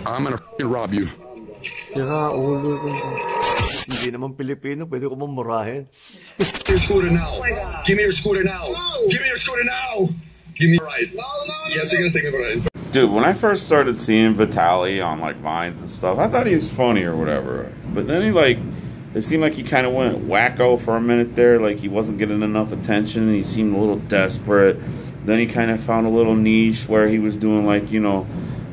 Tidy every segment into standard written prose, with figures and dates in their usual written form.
I'm gonna f***ing rob you. Sira ulo ko. Hindi naman Pilipino, pwede ko mamurahin. Your scooter now. Give me your scooter now. Give me your scooter now. Give me a ride. Yes, you're gonna take me for a ride. Dude, when I first started seeing Vitaly on like Vines and stuff, I thought he was funny or whatever. But then it seemed like he kind of went wacko for a minute there, like he wasn't getting enough attention. He seemed a little desperate. Then he kind of found a little niche where he was doing like, you know,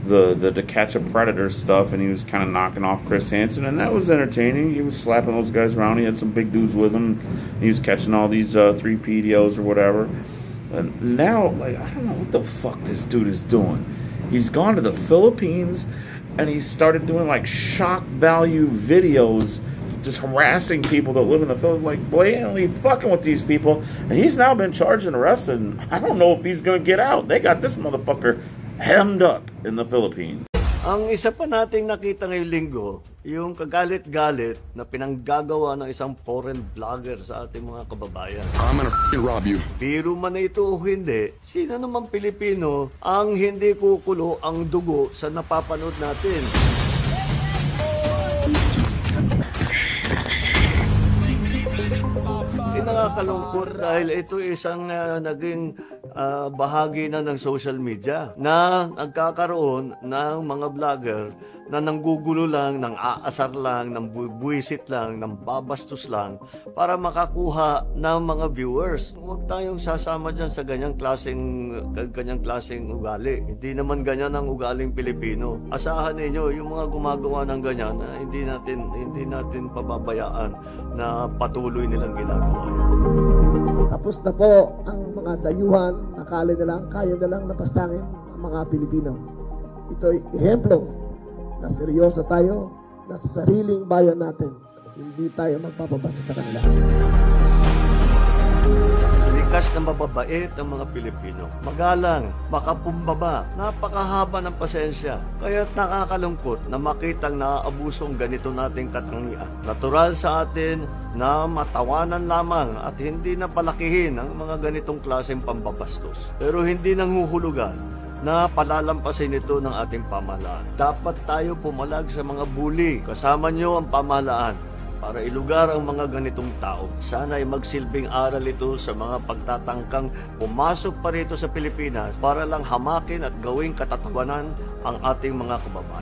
the To Catch a Predator stuff, and he was kind of knocking off Chris Hansen, and that was entertaining. He was slapping those guys around. He had some big dudes with him. He was catching all these 3 PDOs or whatever. And now, like, I don't know what the fuck this dude is doing. He's gone to the Philippines, and he started doing like shock value videos, just harassing people that live in the Philippines, like blatantly fucking with these people. And he's now been charged and arrested. And I don't know if he's gonna get out. They got this motherfucker hemmed up in the Philippines. Ang isa pa nating nakita ngayong linggo, yung kagalit-galit na pinanggagawa ng isang foreign vlogger sa ating mga kababayan. I'm gonna f***ing rob you. Biro man na ito o hindi, sino naman Pilipino ang hindi kukulo ang dugo sa napapanood natin? Nakakalungkot dahil ito isang naging bahagi na ng social media na nagkakaroon ng mga vlogger na nanggugulo lang, nang aasar lang, nang buwisit lang, nang babastos lang para makakuha ng mga viewers. Huwag tayong sasama dyan sa ganyang klaseng ugali. Hindi naman ganyan ang ugaling Pilipino. Asahan ninyo yung mga gumagawa ng ganyan na hindi natin pababayaan na patuloy nilang ginagawa yan. Tapos na po ang mga dayuhan, nakali na lang, kaya na lang napastangin ang mga Pilipino. Ito'y ehemplo na seryoso tayo na sa sariling bayan natin. Hindi tayo magpapabasa sa kanila. Likas na mababait ang mga Pilipino. Magalang, makapumbaba, napakahaba ng pasensya. Kaya't nakakalungkot na makitang naaabusong ganito nating katangian. Natural sa atin na matawanan lamang at hindi na palakihin ang mga ganitong klaseng pambabastos. Pero hindi nanghuhulugan na palalampasin ito ng ating pamahalaan. Dapat tayo pumalag sa mga bully. Kasama nyo ang pamahalaan para ilugar ang mga ganitong tao. Sana ay magsilbing aral ito sa mga pagtatangkang pumasok pa rito sa Pilipinas para lang hamakin at gawing katatawanan ang ating mga kababayan.